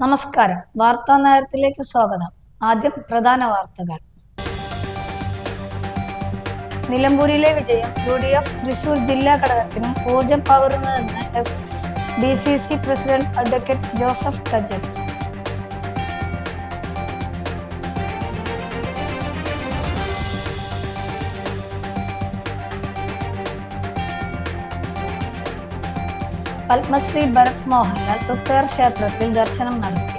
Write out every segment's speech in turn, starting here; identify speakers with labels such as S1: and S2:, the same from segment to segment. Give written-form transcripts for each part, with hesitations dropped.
S1: നമസ്കാരം. വാർത്താ നേരത്തിലേക്ക് സ്വാഗതം. ആദ്യം പ്രധാന വാർത്തകൾ. നിലമ്പൂരിലെ വിജയം UDF തൃശൂർ ജില്ലാ ഘടകത്തിനും ഊർജം പകരുന്നതെന്ന് SDCC president advocate Joseph Tajet. Padmashri Bharat Mohanlal Triprayar ക്ഷേത്രത്തിൽ ദർശനം നടത്തി.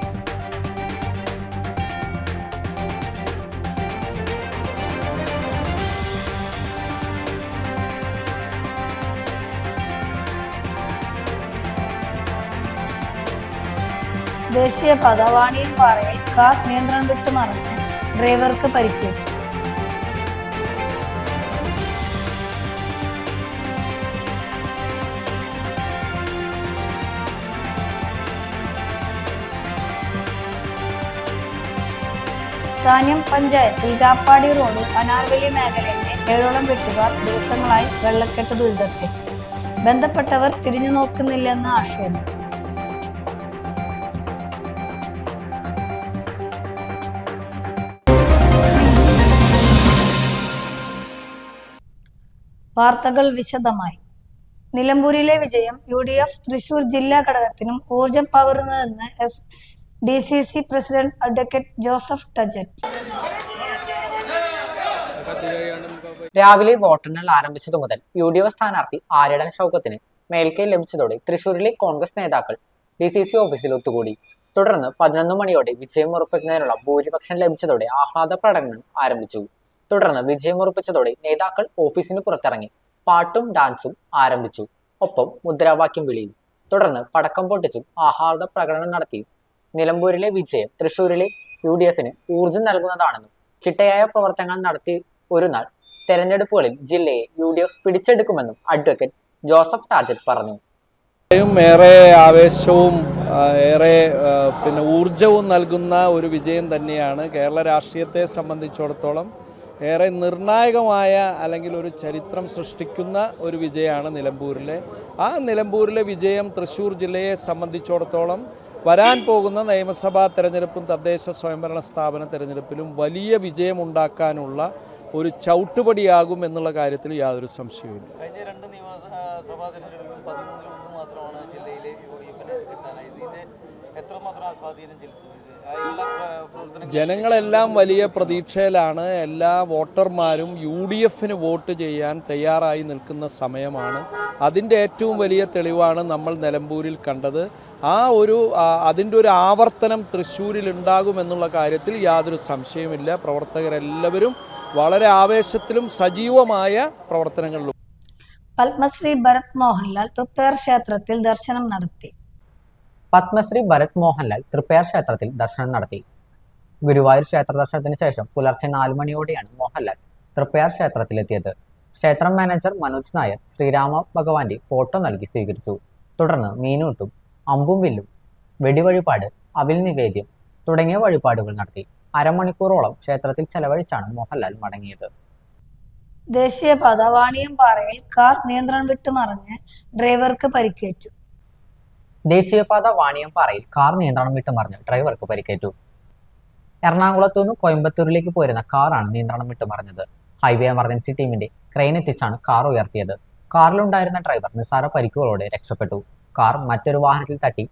S1: ദേശീയപാത വാണിയംപാറയിൽ കാർ നിയന്ത്രണം വിട്ടു മറിഞ്ഞ് ഡ്രൈവർക്ക് പരിക്കേറ്റു. താന്യം പഞ്ചായത്തിൽ രാപ്പാടി റോഡ് അനാർവലി മേഖലയിലെ 7ഓളം വീട്ടുകാർ ദിവസങ്ങളായി വെള്ളക്കെട്ട് ദുരിതത്തിൽ. ബന്ധപ്പെട്ടവർ തിരിഞ്ഞു നോക്കുന്നില്ലെന്ന് ആക്ഷേപം. വാർത്തകൾ വിശദമായി. നിലമ്പൂരിലെ വിജയം UDF തൃശൂർ ജില്ലാ ഘടകത്തിനും ഊർജം പകരുന്നതെന്ന് SDCC പ്രസിഡന്റ് അഡ്വക്കേറ്റ് ജോസഫ് ടജറ്റ്.
S2: രാവിലെ വോട്ടെണ്ണൽ ആരംഭിച്ചതു മുതൽ UDF സ്ഥാനാർത്ഥി ആര്യടൻ ഷൗക്കത്തിന് മേൽക്കൈ ലഭിച്ചതോടെ തൃശൂരിലെ കോൺഗ്രസ് നേതാക്കൾ DCC ഓഫീസിൽ ഒത്തുകൂടി. തുടർന്ന് 11 മണിയോടെ വിജയം ഉറപ്പിക്കുന്നതിനുള്ള ഭൂരിപക്ഷം ലഭിച്ചതോടെ ആഹ്ലാദ പ്രകടനം ആരംഭിച്ചു. തുടർന്ന് വിജയമുറപ്പിച്ചതോടെ നേതാക്കൾ ഓഫീസിന് പുറത്തിറങ്ങി പാട്ടും ഡാൻസും ആരംഭിച്ചു. ഒപ്പം മുദ്രാവാക്യം വിളിയും. തുടർന്ന് പടക്കം പൊട്ടിച്ചും ആഹ്ലാദ പ്രകടനം നടത്തി. നിലമ്പൂരിലെ വിജയം തൃശൂരിലെ UDFന് ഊർജം നൽകുന്നതാണെന്നും ചിട്ടയായ പ്രവർത്തനങ്ങൾ നടത്തി ഒരു നാൾ തെരഞ്ഞെടുപ്പുകളിൽ ജില്ലയെ UDF പിടിച്ചെടുക്കുമെന്നും അഡ്വക്കേറ്റ് ജോസഫ് ടാജറ്റ് പറഞ്ഞു.
S3: ഏറെ ആവേശവും ഏറെ ഊർജവും നൽകുന്ന ഒരു വിജയം തന്നെയാണ്. കേരള രാഷ്ട്രീയത്തെ സംബന്ധിച്ചിടത്തോളം ഏറെ നിർണായകമായ അല്ലെങ്കിൽ ഒരു ചരിത്രം സൃഷ്ടിക്കുന്ന ഒരു വിജയമാണ് നിലമ്പൂരിലെ. ആ നിലമ്പൂരിലെ വിജയം തൃശ്ശൂർ ജില്ലയെ സംബന്ധിച്ചിടത്തോളം വരാൻ പോകുന്ന നിയമസഭാ തെരഞ്ഞെടുപ്പും തദ്ദേശ സ്വയംഭരണ സ്ഥാപന തെരഞ്ഞെടുപ്പിലും വലിയ വിജയമുണ്ടാക്കാനുള്ള ഒരു ചവിട്ടുപടിയാകും എന്നുള്ള കാര്യത്തിൽ യാതൊരു സംശയവുമില്ല.
S4: കഴിഞ്ഞ 2 നിയമസഭാ തെരഞ്ഞെടുപ്പിലും 13-1 മാത്രമാണ് ജില്ലയിലെ UDFന് കിട്ടാനായത്. ഇത് എത്രമാത്രം സ്വാധീനം ചെലുത്തുന്നത്?
S3: ജനങ്ങളെല്ലാം വലിയ പ്രതീക്ഷയിലാണ്. എല്ലാ വോട്ടർമാരും UDFന് വോട്ട് ചെയ്യാൻ തയ്യാറായി നിൽക്കുന്ന സമയമാണ്. അതിൻ്റെ ഏറ്റവും വലിയ തെളിവാണ് നമ്മൾ നിലമ്പൂരിൽ കണ്ടത്. അതിൻ്റെ ഒരു ആവർത്തനം തൃശ്ശൂരിൽ ഉണ്ടാകുമെന്നുള്ള കാര്യത്തിൽ യാതൊരു സംശയമില്ല. പ്രവർത്തകരെല്ലാവരും വളരെ ആവേശത്തിലും സജീവമായ പ്രവർത്തനങ്ങളിലും.
S1: പത്മശ്രീ ഭരത് മോഹൻലാൽ തൃപ്പേർ ക്ഷേത്രത്തിൽ ദർശനം നടത്തി.
S2: പത്മശ്രീ ഭരത് മോഹൻലാൽ തൃപ്പേർ ക്ഷേത്രത്തിൽ ദർശനം നടത്തി. ഗുരുവായൂർ ക്ഷേത്ര ദർശനത്തിന് ശേഷം പുലർച്ചെ 4 മണിയോടെയാണ് മോഹൻലാൽ തൃപ്പേർ ക്ഷേത്രത്തിലെത്തിയത്. ക്ഷേത്രം മാനേജർ മനോജ് നായർ ശ്രീരാമ ഭഗവാന്റെ ഫോട്ടോ നൽകി സ്വീകരിച്ചു. തുടർന്ന് മീനൂട്ടും അമ്പും വില്ലും വെടിവഴിപാട് അവിൽ നിവേദ്യം തുടങ്ങിയ വഴിപാടുകൾ നടത്തി. അരമണിക്കൂറോളം ക്ഷേത്രത്തിൽ ചെലവഴിച്ചാണ് മോഹൻലാൽ മടങ്ങിയത്.
S1: ദേശീയപാത വാണിയംപാറയിൽ കാർ നിയന്ത്രണം വിട്ടു മറിഞ്ഞ് ഡ്രൈവർക്ക് പരിക്കേറ്റു.
S2: ദേശീയപാത വാണിയംപാറയിൽ കാർ നിയന്ത്രണം വിട്ടു മറിഞ്ഞ് ഡ്രൈവർക്ക് പരിക്കേറ്റു. എറണാകുളത്തു നിന്ന് കോയമ്പത്തൂരിലേക്ക് പോരുന്ന കാറാണ് നിയന്ത്രണം വിട്ടു മറിഞ്ഞത്. ഹൈവേ എമർജൻസി ടീമിന്റെ ക്രെയിൻ എത്തിച്ചാണ് കാർ ഉയർത്തിയത്. കാറിലുണ്ടായിരുന്ന ഡ്രൈവർ നിസ്സാര പരിക്കുകളോടെ രക്ഷപ്പെട്ടു. കാർ മറ്റൊരു വാഹനത്തിൽ തട്ടി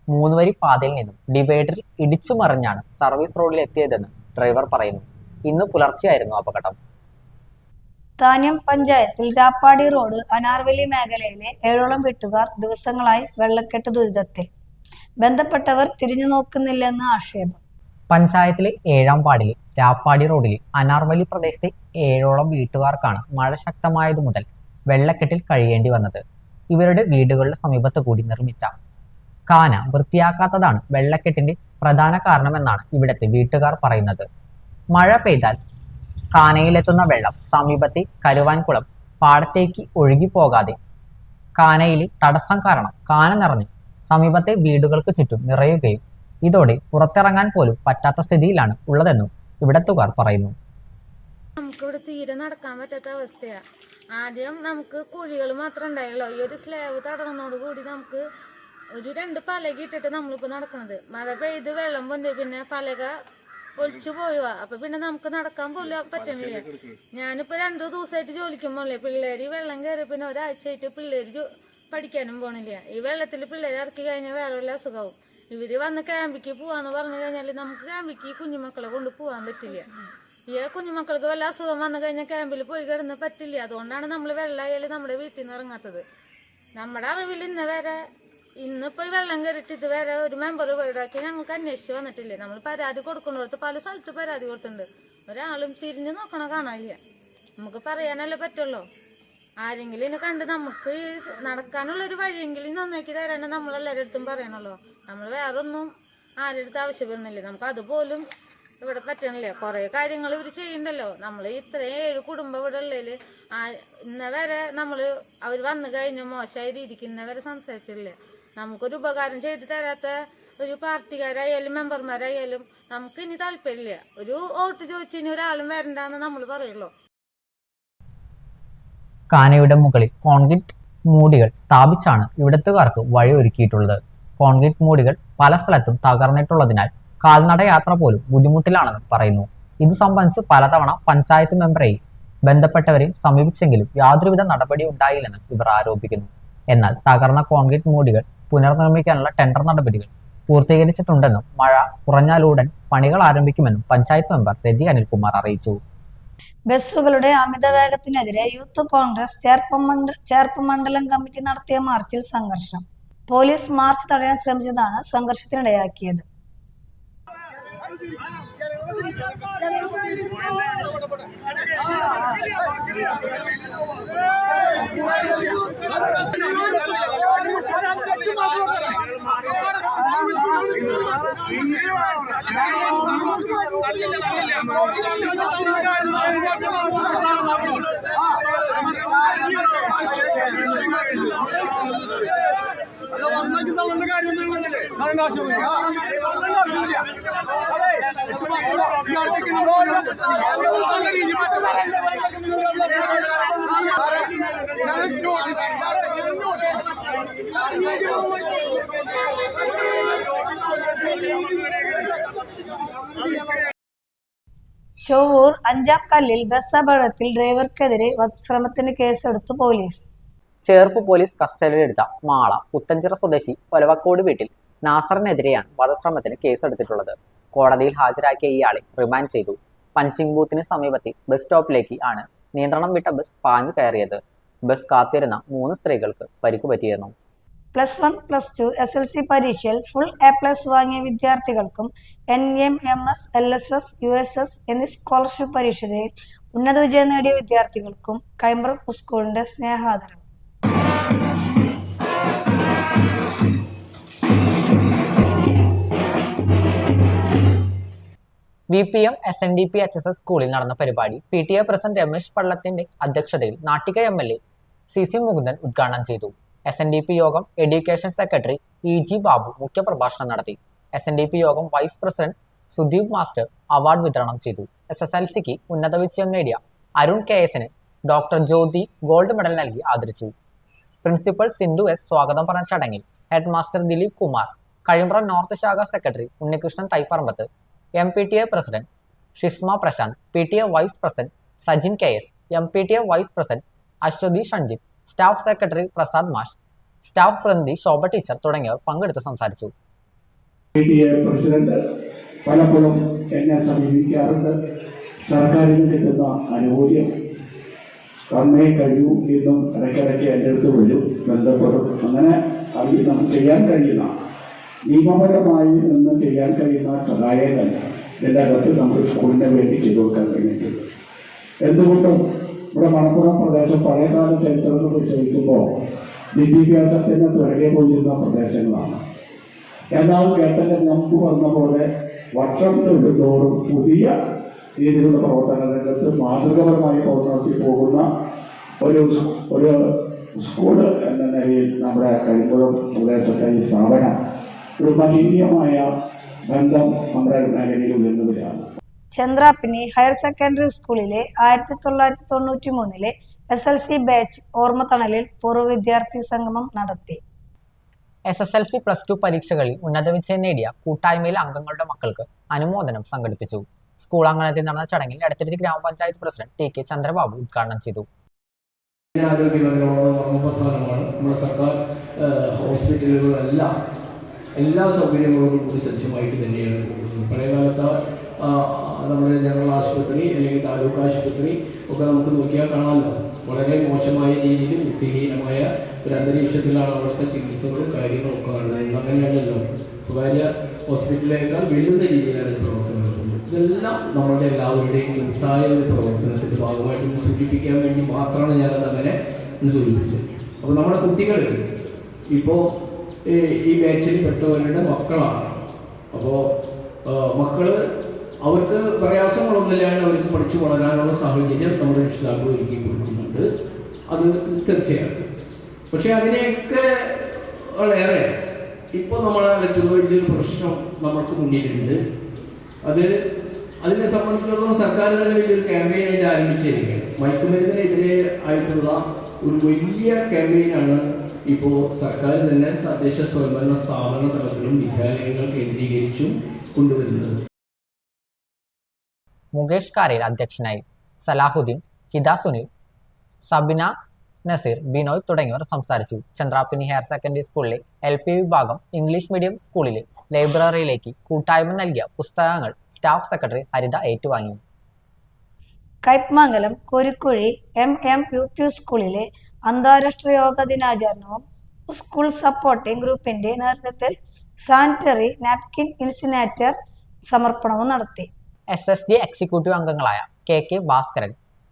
S2: 3 വരി പാതയിൽ നിന്നും ഡിവൈഡറിൽ ഇടിച്ചു മറിഞ്ഞാണ് സർവീസ് റോഡിൽ എത്തിയതെന്ന് ഡ്രൈവർ പറയുന്നു. ഇന്ന് പുലർച്ചെയായിരുന്നു അപകടം.
S1: താന്യം പഞ്ചായത്തിൽ രാപ്പാടി റോഡ് അനാർവലി മേഖലയിലെ 7ഓളം വീട്ടുകാർ ദിവസങ്ങളായി വെള്ളക്കെട്ട് ദുരിതത്തിൽ. ബന്ധപ്പെട്ടവർ തിരിഞ്ഞു നോക്കുന്നില്ലെന്ന് ആക്ഷേപം.
S2: പഞ്ചായത്തിലെ 7ാം വാർഡിലെ രാപ്പാടി റോഡിലെ അനാർവലി പ്രദേശത്തെ 7ഓളം വീട്ടുകാർക്കാണ് മഴ ശക്തമായതു മുതൽ വെള്ളക്കെട്ടിൽ കഴിയേണ്ടി വന്നത്. ഇവരുടെ വീടുകളുടെ സമീപത്ത് കൂടി നിർമ്മിച്ച കാന വൃത്തിയാക്കാത്തതാണ് വെള്ളക്കെട്ടിന്റെ പ്രധാന കാരണമെന്നാണ് ഇവിടുത്തെ വീട്ടുകാർ പറയുന്നത്. മഴ പെയ്താൽ കാനയിലെത്തുന്ന വെള്ളം സമീപത്തെ കരുവാൻകുളം പാടത്തേക്ക് ഒഴുകിപ്പോകാതെ കാനയിലെ തടസ്സം കാരണം കാന നിറഞ്ഞ് സമീപത്തെ വീടുകൾക്ക് ചുറ്റും നിറയുകയും ഇതോടെ പുറത്തിറങ്ങാൻ പോലും പറ്റാത്ത സ്ഥിതിയിലാണ് ഉള്ളതെന്നും ഇവിടത്തുകാർ പറയുന്നു.
S5: നമുക്കിവിടെ തീരെ നടക്കാൻ പറ്റാത്ത അവസ്ഥയാണ്. ആദ്യം നമുക്ക് കുഴികൾ മാത്രമേ ഉണ്ടായുള്ളൂ. ഈ ഒരു സ്ലാബ് തടയുന്നതോട് കൂടി നമുക്ക് ഒരു 2 പലക ഇട്ടിട്ട് നമ്മളിപ്പോ നടക്കണത്. മഴ പെയ്ത് വെള്ളം വന്ന് പിന്നെ പലക ഒളിച്ചു പോയുവാ. അപ്പൊ പിന്നെ നമുക്ക് നടക്കാൻ പോലും പറ്റുന്നില്ല. ഞാനിപ്പോ 2 ദിവസമായിട്ട് ജോലിക്കും പോണില്ലേ. പിള്ളേര് വെള്ളം കയറി പിന്നെ ഒരാഴ്ചയായിട്ട് പിള്ളേര് പഠിക്കാനും പോണില്ല. ഈ വെള്ളത്തിൽ പിള്ളേരെ ഇറക്കി കഴിഞ്ഞാൽ വേറെ വല്ല അസുഖവും. ഇവര് വന്ന് ക്യാമ്പിക്ക് പോവാന്ന് പറഞ്ഞു കഴിഞ്ഞാല് നമുക്ക് ക്യാമ്പിക്ക് കുഞ്ഞുമക്കളെ കൊണ്ട് പോവാൻ പറ്റില്ല. ഈ കുഞ്ഞുമക്കൾക്ക് വല്ല അസുഖം വന്നു കഴിഞ്ഞാൽ ക്യാമ്പിൽ പോയി കിടന്ന് പറ്റില്ല. അതുകൊണ്ടാണ് നമ്മൾ വെള്ളമായാലും നമ്മുടെ വീട്ടിൽ നിന്ന് ഇറങ്ങാത്തത്. നമ്മുടെ അറിവിൽ ഇന്നിപ്പോ വെള്ളം കയറിയിട്ട് ഇതുവരെ ഒരു മെമ്പർ വീടാക്കി ഞങ്ങൾക്ക് അന്വേഷിച്ച് വന്നിട്ടില്ലേ. നമ്മൾ പരാതി കൊടുക്കുന്നിടത്ത് പല സ്ഥലത്ത് പരാതി കൊടുത്തിട്ടുണ്ട്. ഒരാളും തിരിഞ്ഞു നോക്കണ കാണാനില്ല. നമുക്ക് പറയാനല്ലേ പറ്റുള്ളൂ. ആരെങ്കിലും ഇതിനെ കണ്ട് നമുക്ക് നടക്കാനുള്ളൊരു വഴിയെങ്കിലും നന്നാക്കി തരാനും നമ്മളെല്ലാവരുടെ അടുത്തും പറയണല്ലോ. നമ്മൾ വേറൊന്നും ആരുടെ അടുത്ത് ആവശ്യപ്പെടുന്നില്ല. നമുക്ക് അതുപോലും ഇവിടെ പറ്റണില്ല. കുറെ കാര്യങ്ങൾ ഇവർ ചെയ്യണ്ടല്ലോ. നമ്മൾ ഇത്രയും 7 കുടുംബം ഇവിടെ ഉള്ളതിൽ ഇന്നവരെ അവർ വന്നു കഴിഞ്ഞ മോശമായ രീതിക്ക് ഇന്നവരെ സംസാരിച്ചില്ല. നമുക്കൊരു ഉപകാരം ചെയ്തു തരാത്ത ഒരു പാർട്ടിക്കാരായാലും മെമ്പർമാരായാലും നമുക്ക് ഇനി താല്പര്യമില്ല. ഒരു വോട്ട് ചോദിച്ചിനി ഒരാളും വരണ്ടെന്ന് നമ്മൾ പറയുള്ളൂ.
S2: കാനയുടെ മുകളിൽ കോൺക്രീറ്റ് മൂടികൾ സ്ഥാപിച്ചാണ് ഇവിടത്തുകാർക്ക് വഴി ഒരുക്കിയിട്ടുള്ളത്. കോൺക്രീറ്റ് മൂടികൾ പല സ്ഥലത്തും തകർന്നിട്ടുള്ളതിനാൽ കാൽനട യാത്ര പോലും ബുദ്ധിമുട്ടിലാണെന്ന് പറയുന്നു. ഇതു സംബന്ധിച്ച് പലതവണ പഞ്ചായത്ത് മെമ്പറെയും ബന്ധപ്പെട്ടവരെയും സമീപിച്ചെങ്കിലും യാതൊരുവിധ നടപടി ഉണ്ടായില്ലെന്ന് ഇവർ ആരോപിക്കുന്നു. എന്നാൽ തകർന്ന കോൺക്രീറ്റ് മൂടികൾ പുനർനിർമ്മിക്കാനുള്ള ടെൻഡർ നടപടികൾ പൂർത്തീകരിച്ചിട്ടുണ്ടെന്നും മഴ കുറഞ്ഞാലുടൻ പണികൾ ആരംഭിക്കുമെന്നും പഞ്ചായത്ത് മെമ്പർ രതി അനിൽകുമാർ അറിയിച്ചു.
S1: ബസ്സുകളുടെ അമിത വേഗത്തിനെതിരെ യൂത്ത് കോൺഗ്രസ് ചേർപ്പ് മണ്ഡലം കമ്മിറ്റി നടത്തിയ മാർച്ചിൽ സംഘർഷം. പോലീസ് മാർച്ച് തടയാൻ ശ്രമിച്ചതാണ് സംഘർഷത്തിനിടയാക്കിയത്. ചൊവ്വൂർ 5-ാം കല്ലിൽ ബസ് അപകടത്തിൽ ഡ്രൈവർക്കെതിരെ വധശ്രമത്തിന് കേസെടുത്തു പോലീസ്.
S2: ചേർപ്പ് പോലീസ് കസ്റ്റഡിയിലെടുത്ത മാള പുത്തഞ്ചിറ സ്വദേശി ഒലവക്കോട് വീട്ടിൽ നാസറിനെതിരെയാണ് വധശ്രമത്തിന് കേസെടുത്തിട്ടുള്ളത്. കോടതിയിൽ ഹാജരാക്കിയ ഇയാളെ റിമാൻഡ് ചെയ്തു. പഞ്ചിങ് ബൂത്തിന് സമീപത്തെ ബസ് സ്റ്റോപ്പിലേക്ക് ആണ് നിയന്ത്രണം വിട്ട ബസ് പാഞ്ഞു കയറിയത്. ബസ് കാത്തിരുന്ന 3 സ്ത്രീകൾക്ക് പരിക്കു പറ്റിയിരുന്നു.
S1: +1, +2 SLC പരീക്ഷയിൽ ഫുൾ A+ വാങ്ങിയ വിദ്യാർത്ഥികൾക്കും NMMS, LSS, USS എന്നീ സ്കോളർഷിപ്പ് പരീക്ഷയിൽ ഉന്നത വിജയം നേടിയ വിദ്യാർത്ഥികൾക്കും കൈമ്പ്രം സ്കൂളിന്റെ സ്നേഹാദരം.
S2: VPM SNDP HSS സ്കൂളിൽ നടന്ന പരിപാടി PTA പ്രസിഡന്റ് രമേശ് പള്ളത്തിന്റെ അധ്യക്ഷതയിൽ നാട്ടിക MLA CC മുകുന്ദൻ ഉദ്ഘാടനം ചെയ്തു. SNDP യോഗം എഡ്യൂക്കേഷൻ സെക്രട്ടറി EG ബാബു മുഖ്യപ്രഭാഷണം നടത്തി. SNDP Yogam vice president Sudeep master award വിതരണം ചെയ്തു. SSLCക്ക് ഉന്നത വിജയം നേടിയ അരുൺ KS-ന് ഡോക്ടർ ജ്യോതി ഗോൾഡ് മെഡൽ നൽകി ആദരിച്ചു. പ്രിൻസിപ്പൽ സിന്ധു S സ്വാഗതം പറഞ്ഞ ചടങ്ങിൽ head master Dileep Kumar, Kazhimbram north ശാഖ secretary Unnikrishnan Thaiparambath, MPTA president Shisma Prashanth, PTA vice president Sajin KS, MPTA vice president Aswathy Shanjith, staff secretary Prasad മാഷ്, സ്റ്റാഫ് പ്രതിനിധി ശോഭ ടീച്ചർ തുടങ്ങിയവർ പങ്കെടുത്ത് സംസാരിച്ചു.
S6: PTA പ്രസിഡന്റ് പലപ്പോഴും എന്നെ സമീപിക്കാറുണ്ട്. സർക്കാരിൽ നിന്ന് കിട്ടുന്ന ആനുകൂല്യം തന്നേ കഴിയൂ എന്നും ഇടയ്ക്കിടയ്ക്ക് എൻ്റെ അടുത്ത് വരും, ബന്ധപ്പെടും. അങ്ങനെ നമുക്ക് ചെയ്യാൻ കഴിയുന്ന നിയമപരമായി നിന്ന് ചെയ്യാൻ കഴിയുന്ന സഹായങ്ങൾ ഇതിൻ്റെ അകത്ത് നമ്മൾ സ്കൂളിന് വേണ്ടി ചെയ്തു കൊടുക്കാൻ കഴിഞ്ഞിട്ടുണ്ട്. എന്തുകൊണ്ടും ഇവിടെ മണപ്പുറം പ്രദേശം പഴയകാല ചരിത്രത്തെ കുറിച്ച് ചോദിക്കുമ്പോൾ വിദ്യാഭ്യാസത്തിന് പിറകെ പോയിരുന്ന പ്രദേശങ്ങളാണ്. എന്നാൽ കേട്ടൻ്റെ നമുക്ക് പറഞ്ഞ പോലെ വർഷം തൊടുന്തോറും പുതിയ രീതിയിലുള്ള പ്രവർത്തന രംഗത്ത് മാതൃകപരമായി പ്രവർത്തനത്തിൽ പോകുന്ന ഒരു സ്കൂൾ എന്ന നിലയിൽ നമ്മുടെ കഴിമ്പുറം പ്രദേശത്തെ ഈ സ്ഥാപനം ഒരു മഹനീയമായ ബന്ധം നമ്മുടെ മേഖലയിൽ ഉയർന്നവരാണ്.
S1: ചന്ദ്രാപ്പിനി ഹയർ സെക്കൻഡറി സ്കൂളിലെ 1993 SLC ബാച്ച് ഓർമ്മത്തണലിൽ പൂർവ്വ വിദ്യാർത്ഥി സംഗമം നടത്തി.
S2: SSLC +2 പരീക്ഷകളിൽ ഉന്നത വിജയം നേടിയ കൂട്ടായ്മയിലെ അംഗങ്ങളുടെ മക്കൾക്ക് അനുമോദനം സംഘടിപ്പിച്ചു. സ്കൂൾ അങ്കണത്തിൽ നടന്ന ചടങ്ങിൽ എടത്തിരുത്തി ഗ്രാമപഞ്ചായത്ത് പ്രസിഡന്റ് TK ചന്ദ്രബാബു ഉദ്ഘാടനം ചെയ്തു.
S7: പ്രധാനമാണ്. നമ്മുടെ സർക്കാർ ഹോസ്പിറ്റലുകളെല്ലാം എല്ലാ സൗകര്യങ്ങളോടും കൂടി സജ്ജമായിട്ട് തന്നെയാണ് പോകുന്നത്. പഴയ കാലത്ത് നമ്മുടെ ജനറൽ ആശുപത്രി അല്ലെങ്കിൽ താലൂക്ക് ആശുപത്രി ഒക്കെ നമുക്ക് നോക്കിയാൽ കാണാമല്ലോ, വളരെ മോശമായ രീതിയിൽ വൃത്തിഹീനമായ ഒരു അന്തരീക്ഷത്തിലാണ് അവിടുത്തെ ചികിത്സകളും കാര്യങ്ങളും ഒക്കെ കാണുന്നത്. അങ്ങനെയാണല്ലോ സ്വകാര്യ ഹോസ്പിറ്റലിനേക്കാൾ വെല്ലുന്ന രീതിയിലാണ് പ്രവർത്തനം നടത്തുന്നത്. ഇതെല്ലാം നമ്മുടെ എല്ലാവരുടെയും കൂട്ടായ ഒരു പ്രവർത്തനത്തിൻ്റെ ഭാഗമായിട്ട് സൂചിപ്പിക്കാൻ വേണ്ടി മാത്രമാണ് ഞാനത് അങ്ങനെ സൂചിപ്പിച്ചത്. അപ്പോൾ നമ്മുടെ കുട്ടികൾ ഇപ്പോൾ ഈ ബാച്ചിൽ പെട്ടവരുടെ മക്കളാണ്. അപ്പോൾ മക്കൾ അവർക്ക് പ്രയാസങ്ങളൊന്നുമില്ലാണ്ട് അവർക്ക് പഠിച്ചു വളരാനുള്ള സാഹചര്യം നമ്മുടെ രക്ഷിതാക്കൾ ഒരുക്കി കൊടുക്കുന്നുണ്ട്. അത് തീർച്ചയായും. പക്ഷേ അതിനെയൊക്കെ വളരെയേറെ ഇപ്പോൾ നമ്മളെ ഏറ്റവും വലിയൊരു പ്രശ്നം നമുക്ക് മുന്നിലുണ്ട്. അതിനെ സംബന്ധിച്ചിടത്തോളം സർക്കാർ തന്നെ വലിയൊരു ക്യാമ്പയിനായിട്ട് ആരംഭിച്ചിരിക്കുകയാണ്. മയക്കുമരുന്നിനെതിരെ ആയിട്ടുള്ള ഒരു വലിയ ക്യാമ്പയിനാണ് ഇപ്പോൾ സർക്കാർ തന്നെ തദ്ദേശ സ്വയംഭരണ സ്ഥാപന തലത്തിലും വിദ്യാലയങ്ങൾ കേന്ദ്രീകരിച്ചും കൊണ്ടുവരുന്നത്.
S2: മുകേഷ് കാരയിൽ അധ്യക്ഷനായി. സലാഹുദ്ദീൻ, ഹിദ സുനിൽ, സബിന നസീർ, ബിനോയ് തുടങ്ങിയവർ സംസാരിച്ചു. ചന്ദ്രാപ്പിനി ഹയർ സെക്കൻഡറി സ്കൂളിലെ LP വിഭാഗം ഇംഗ്ലീഷ് മീഡിയം സ്കൂളിലെ ലൈബ്രറിയിലേക്ക് കൂട്ടായ്മ നൽകിയ പുസ്തകങ്ങൾ സ്റ്റാഫ് സെക്രട്ടറി ഹരിത ഏറ്റുവാങ്ങി.
S1: കയ്പമംഗലം കോരിക്കുഴി MMUP സ്കൂളിലെ അന്താരാഷ്ട്ര യോഗ ദിനാചരണവും സ്കൂൾ സപ്പോർട്ടിംഗ് ഗ്രൂപ്പിന്റെ നേതൃത്വത്തിൽ സാനിറ്ററി നാപ്കിൻ ഇൻസിനേറ്റർ സമർപ്പണവും നടത്തി.
S2: SSD എക്സിക്യൂട്ടീവ് അംഗങ്ങളായ KK Bhaskaran,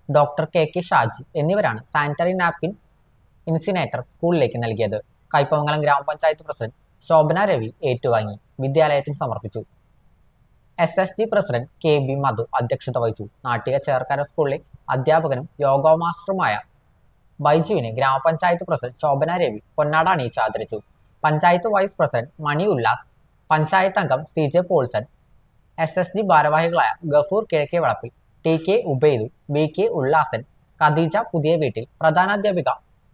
S2: doctor KK Shaji എന്നിവരാണ് സാനിറ്ററി നാപ്കിൻ ഇൻസിനേറ്റർ സ്കൂളിലേക്ക് നൽകിയത്. കയ്പമംഗലം ഗ്രാമപഞ്ചായത്ത് പ്രസിഡന്റ് ശോഭന രവി ഏറ്റുവാങ്ങി വിദ്യാലയത്തിൽ സമർപ്പിച്ചു. SSD പ്രസിഡന്റ് KB മധു അധ്യക്ഷത വഹിച്ചു. നാട്ടിക ചേർക്കര സ്കൂളിലെ അധ്യാപകനും യോഗ മാസ്റ്ററുമായ ബൈജുവിനെ ഗ്രാമപഞ്ചായത്ത് പ്രസിഡന്റ് ശോഭന രവി പൊന്നാട അണിയിച്ച് ആദരിച്ചു. പഞ്ചായത്ത് വൈസ് പ്രസിഡന്റ് മണി ഉല്ലാസ്, പഞ്ചായത്ത് അംഗം CJ പോൾസൺ, SSD ഭാരവാഹികളായ ഗഫൂർ കിഴക്കേ വളപ്പിൽ, TK ഉബൈദ്, BK ഉല്ലാസൻ, ഖദീജ പുതിയ വീട്ടിൽ, പ്രധാനാധ്യാപിക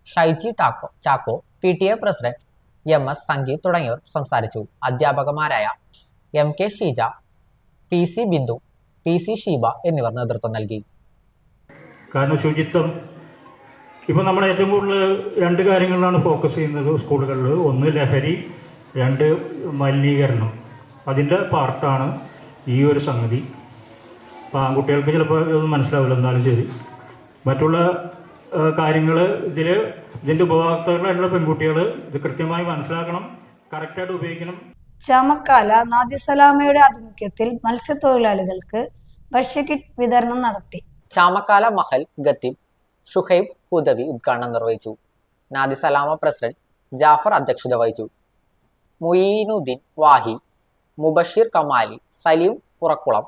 S2: Shaiji Chacko, PTA president MS Sangeeth തുടങ്ങിയവർ സംസാരിച്ചു. അധ്യാപകമാരായ MK Sheeja, PC Bindu, PC Sheeba എന്നിവർ നേതൃത്വം നൽകി.
S8: കാരണം ശുചിത്വം ഇപ്പോൾ നമ്മൾ ഏറ്റവും കൂടുതൽ രണ്ട് കാര്യങ്ങളിലാണ് ഫോക്കസ് ചെയ്യുന്നത് സ്കൂളുകളിൽ. ഒന്ന് ലഹരി, രണ്ട് മലിനീകരണം. അതിൻ്റെ പാർട്ടാണ് ഈ ഒരു സംഗതി. അപ്പോൾ ആൺകുട്ടികൾക്ക് ചിലപ്പോൾ ഇതൊന്നും മനസ്സിലാവില്ല, എന്നാലും ശരി. മറ്റുള്ള കാര്യങ്ങൾ ഇതിൻ്റെ ഉപഭോക്താക്കളായിട്ടുള്ള പെൺകുട്ടികൾ ഇത് കൃത്യമായി മനസ്സിലാക്കണം, കറക്റ്റായിട്ട് ഉപയോഗിക്കണം.
S1: ചാമക്കാല നാദിസലാമയുടെ ആഭിമുഖ്യത്തിൽ മത്സ്യത്തൊഴിലാളികൾക്ക് ഭക്ഷ്യക്കിറ്റ് വിതരണം നടത്തി.
S2: ചാമക്കാല മഹൽ ഖത്തീബ് ഷുഹൈബ് ഹുദവി ഉദ്ഘാടനം നിർവഹിച്ചു. നാദിസലാമ പ്രസിഡന്റ് ജാഫർ അധ്യക്ഷത വഹിച്ചു. Moinuddin വാഹി, Mubasheer കമാലി, Saleem Purakkulam,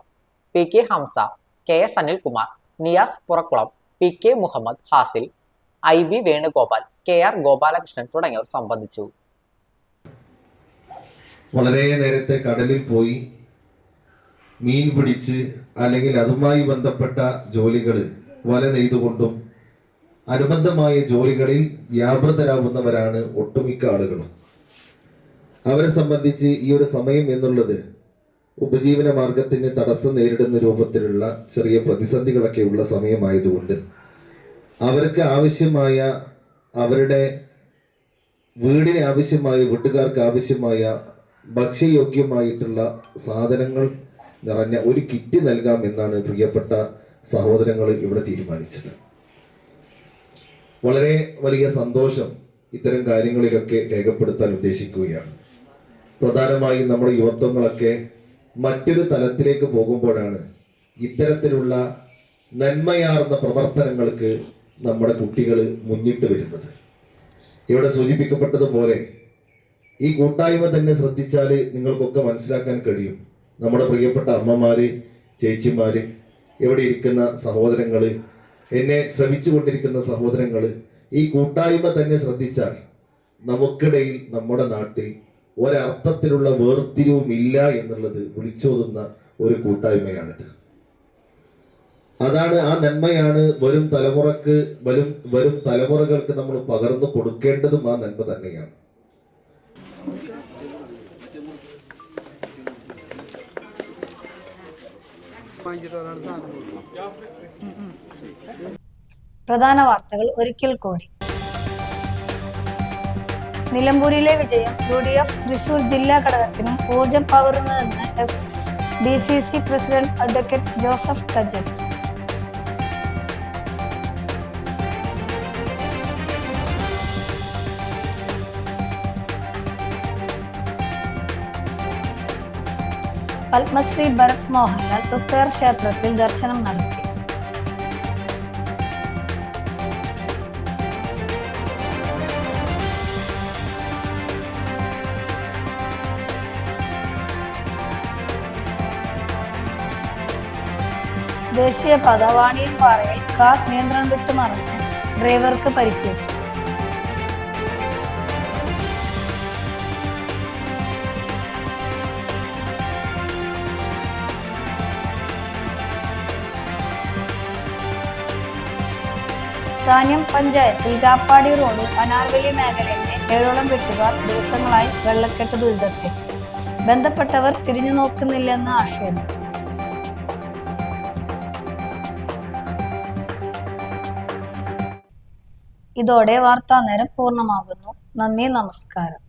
S2: PK Hamza, KS Anilkumar, Niyas Purakkulam, PK Muhammad hassle, IB Venugopal, KR Gopalakrishnan തുടങ്ങിയവർ സംബന്ധിച്ചു.
S9: വളരെ നേരത്തെ കടലിൽ പോയി മീൻ പിടിച്ച് അല്ലെങ്കിൽ അതുമായി ബന്ധപ്പെട്ട ജോലികൾ വല നെയ്തുകൊണ്ടും അനുബന്ധമായ ജോലികളിൽ വ്യാപൃതരാകുന്നവരാണ് ഒട്ടുമിക്ക ആളുകളും. അവരെ സംബന്ധിച്ച് ഈ ഒരു സമയം എന്നുള്ളത് ഉപജീവന മാർഗത്തിന് തടസ്സം നേരിടുന്ന രൂപത്തിലുള്ള ചെറിയ പ്രതിസന്ധികളൊക്കെ ഉള്ള സമയമായതുകൊണ്ട് അവർക്ക് ആവശ്യമായ, അവരുടെ വീടിന് ആവശ്യമായ, വീട്ടുകാർക്ക് ആവശ്യമായ ഭക്ഷ്യയോഗ്യമായിട്ടുള്ള സാധനങ്ങൾ നിറഞ്ഞ ഒരു കിറ്റ് നൽകാം എന്നാണ് പ്രിയപ്പെട്ട സഹോദരങ്ങൾ ഇവിടെ തീരുമാനിച്ചത്. വളരെ വലിയ സന്തോഷം ഇത്തരം കാര്യങ്ങളിലൊക്കെ രേഖപ്പെടുത്താൻ ഉദ്ദേശിക്കുകയാണ്. പ്രധാനമായും നമ്മുടെ യുവത്വങ്ങളൊക്കെ മറ്റൊരു തലത്തിലേക്ക് പോകുമ്പോഴാണ് ഇത്തരത്തിലുള്ള നന്മയാർന്ന പ്രവർത്തനങ്ങൾക്ക് നമ്മുടെ കുട്ടികൾ മുന്നിട്ട് വരുന്നത്. ഇവിടെ സൂചിപ്പിക്കപ്പെട്ടതുപോലെ ഈ കൂട്ടായ്മ തന്നെ ശ്രദ്ധിച്ചാൽ നിങ്ങൾക്കൊക്കെ മനസ്സിലാക്കാൻ കഴിയും. നമ്മുടെ പ്രിയപ്പെട്ട അമ്മമാര്, ചേച്ചിമാര്, ഇവിടെ ഇരിക്കുന്ന സഹോദരങ്ങൾ, എന്നെ ശ്രമിച്ചു കൊണ്ടിരിക്കുന്ന സഹോദരങ്ങൾ, ഈ കൂട്ടായ്മ തന്നെ ശ്രദ്ധിച്ചാൽ നമുക്കിടയിൽ, നമ്മുടെ നാട്ടിൽ ഒരർത്ഥത്തിലുള്ള വേർതിരിവുമില്ല എന്നുള്ളത് വിളിച്ചോതുന്ന ഒരു കൂട്ടായ്മയാണിത്. അതാണ്, ആ നന്മയാണ് വരും തലമുറക്ക്, വരും തലമുറകൾക്ക് നമ്മൾ പകർന്നു കൊടുക്കേണ്ടതും ആ നന്മ തന്നെയാണ്.
S1: പ്രധാന വാർത്തകൾ ഒരിക്കൽ കൂടി. നിലമ്പൂരിലെ വിജയം UDF തൃശൂർ ജില്ലാ ഘടകത്തിനും ഊർജം പകരുന്നതെന്ന് DCC president advocate Joseph Tajet. Padmashri Bharat Mohanlal തുത്തേർ ക്ഷേത്രത്തിൽ ദർശനം നടത്തി. ദേശീയപാത വാണിയമ്പാറയിൽ കാർ നിയന്ത്രണം വിട്ടു മറിഞ്ഞ് ഡ്രൈവർക്ക് പരിക്കേറ്റു. താന്യം പഞ്ചായത്തിൽ കാപ്പാടി റോഡ് അനാർവലി മേഖലയിലെ 7ഓളം വീട്ടുകാർ ദിവസങ്ങളായി വെള്ളക്കെട്ട് ദുരിതത്തിൽ. ബന്ധപ്പെട്ടവർ തിരിഞ്ഞു നോക്കുന്നില്ലെന്ന് ആക്ഷേപം. ഇതോടെ വാർത്താനേരം പൂർണ്ണമാകുന്നു. നന്ദി, നമസ്കാരം.